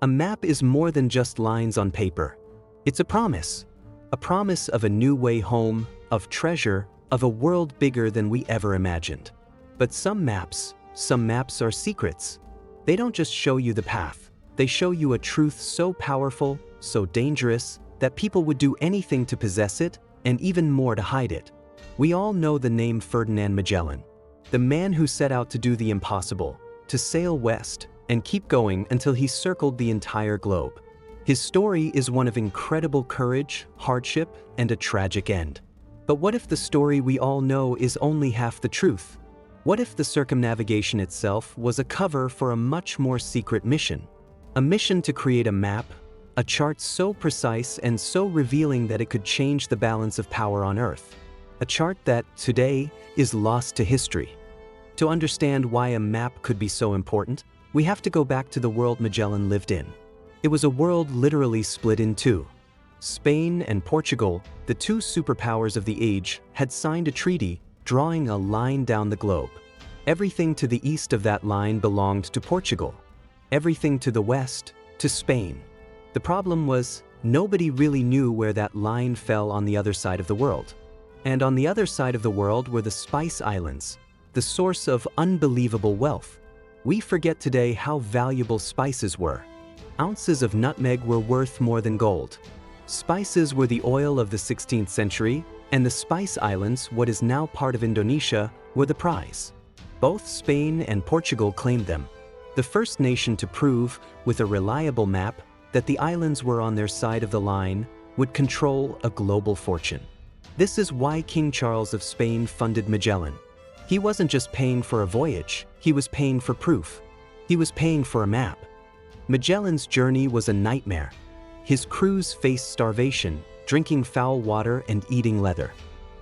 A map is more than just lines on paper. It's a promise of a new way home, of treasure, of a world bigger than we ever imagined. But some maps are secrets. They don't just show you the path, they show you a truth so powerful, so dangerous, that people would do anything to possess it, and even more to hide it. We all know the name Ferdinand Magellan, the man who set out to do the impossible, to sail west and keep going until he circled the entire globe. His story is one of incredible courage, hardship, and a tragic end. But what if the story we all know is only half the truth? What if the circumnavigation itself was a cover for a much more secret mission? A mission to create a map, a chart so precise and so revealing that it could change the balance of power on Earth. A chart that, today, is lost to history. To understand why a map could be so important, we have to go back to the world Magellan lived in. It was a world literally split in two. Spain and Portugal, the two superpowers of the age, had signed a treaty, drawing a line down the globe. Everything to the east of that line belonged to Portugal. Everything to the west, to Spain. The problem was, nobody really knew where that line fell on the other side of the world. And on the other side of the world were the Spice Islands, the source of unbelievable wealth. We forget today how valuable spices were. Ounces of nutmeg were worth more than gold. Spices were the oil of the 16th century, and the Spice Islands, what is now part of Indonesia, were the prize. Both Spain and Portugal claimed them. The first nation to prove, with a reliable map, that the islands were on their side of the line would control a global fortune. This is why King Charles of Spain funded Magellan. He wasn't just paying for a voyage, he was paying for proof. He was paying for a map. Magellan's journey was a nightmare. His crews faced starvation, drinking foul water and eating leather.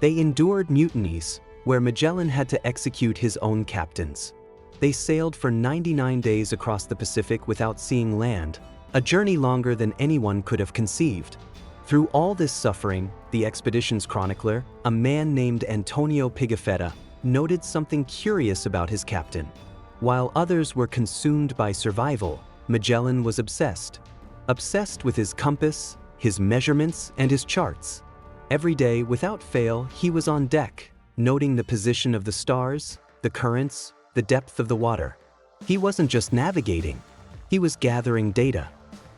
They endured mutinies, where Magellan had to execute his own captains. They sailed for 99 days across the Pacific without seeing land, a journey longer than anyone could have conceived. Through all this suffering, the expedition's chronicler, a man named Antonio Pigafetta, noted something curious about his captain. While others were consumed by survival, Magellan was obsessed with his compass, his measurements, and his charts. Every day, without fail, he was on deck, noting the position of the stars, the currents, the depth of the water. He wasn't just navigating, he was gathering data.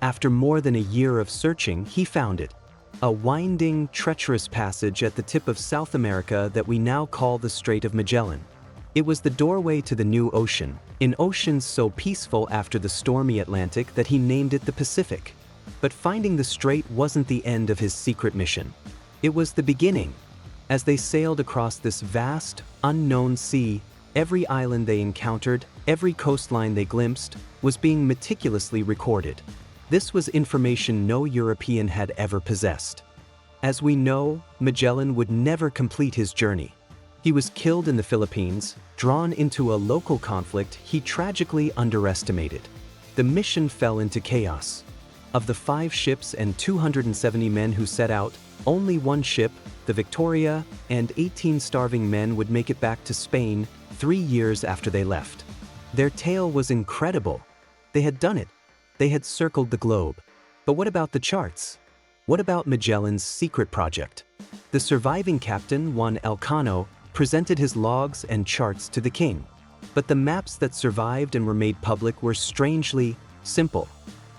After more than a year of searching, he found it. A winding, treacherous passage at the tip of South America that we now call the Strait of Magellan. It was the doorway to the new ocean, an ocean so peaceful after the stormy Atlantic that he named it the Pacific. But finding the strait wasn't the end of his secret mission. It was the beginning. As they sailed across this vast, unknown sea, every island they encountered, every coastline they glimpsed, was being meticulously recorded. This was information no European had ever possessed. As we know, Magellan would never complete his journey. He was killed in the Philippines, drawn into a local conflict he tragically underestimated. The mission fell into chaos. Of the 5 ships and 270 men who set out, only one ship, the Victoria, and 18 starving men would make it back to Spain 3 years after they left. Their tale was incredible. They had done it. They had circled the globe. But what about the charts? What about Magellan's secret project? The surviving captain, Juan Elcano, presented his logs and charts to the king. But the maps that survived and were made public were strangely simple.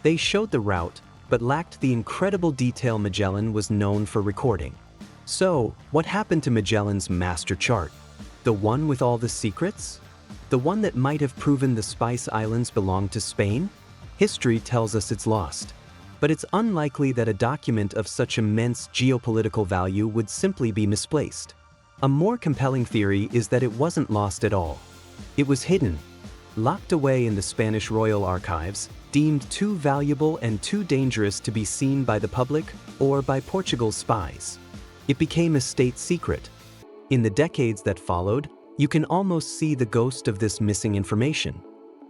They showed the route, but lacked the incredible detail Magellan was known for recording. So, what happened to Magellan's master chart? The one with all the secrets? The one that might have proven the Spice Islands belonged to Spain? History tells us it's lost. But it's unlikely that a document of such immense geopolitical value would simply be misplaced. A more compelling theory is that it wasn't lost at all. It was hidden, locked away in the Spanish royal archives, deemed too valuable and too dangerous to be seen by the public or by Portugal's spies. It became a state secret. In the decades that followed, you can almost see the ghost of this missing information.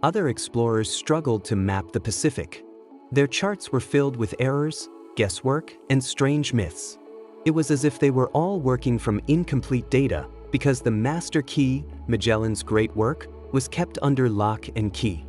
Other explorers struggled to map the Pacific. Their charts were filled with errors, guesswork, and strange myths. It was as if they were all working from incomplete data because the master key, Magellan's great work, was kept under lock and key.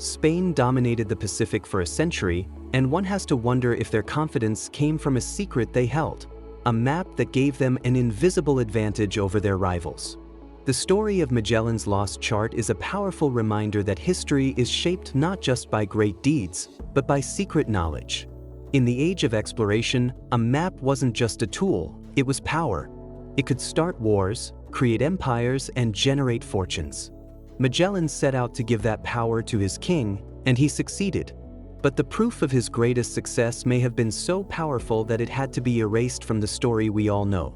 Spain dominated the Pacific for a century, and one has to wonder if their confidence came from a secret they held, a map that gave them an invisible advantage over their rivals. The story of Magellan's lost chart is a powerful reminder that history is shaped not just by great deeds, but by secret knowledge. In the age of exploration, a map wasn't just a tool, it was power. It could start wars, create empires, and generate fortunes. Magellan set out to give that power to his king, and he succeeded. But the proof of his greatest success may have been so powerful that it had to be erased from the story we all know.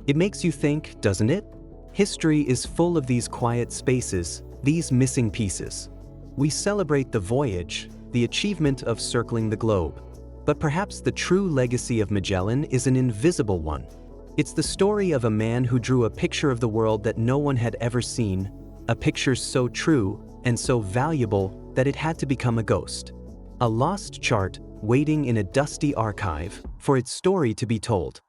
It makes you think, doesn't it? History is full of these quiet spaces, these missing pieces. We celebrate the voyage, the achievement of circling the globe. But perhaps the true legacy of Magellan is an invisible one. It's the story of a man who drew a picture of the world that no one had ever seen, a picture so true and so valuable that it had to become a ghost. A lost chart waiting in a dusty archive for its story to be told.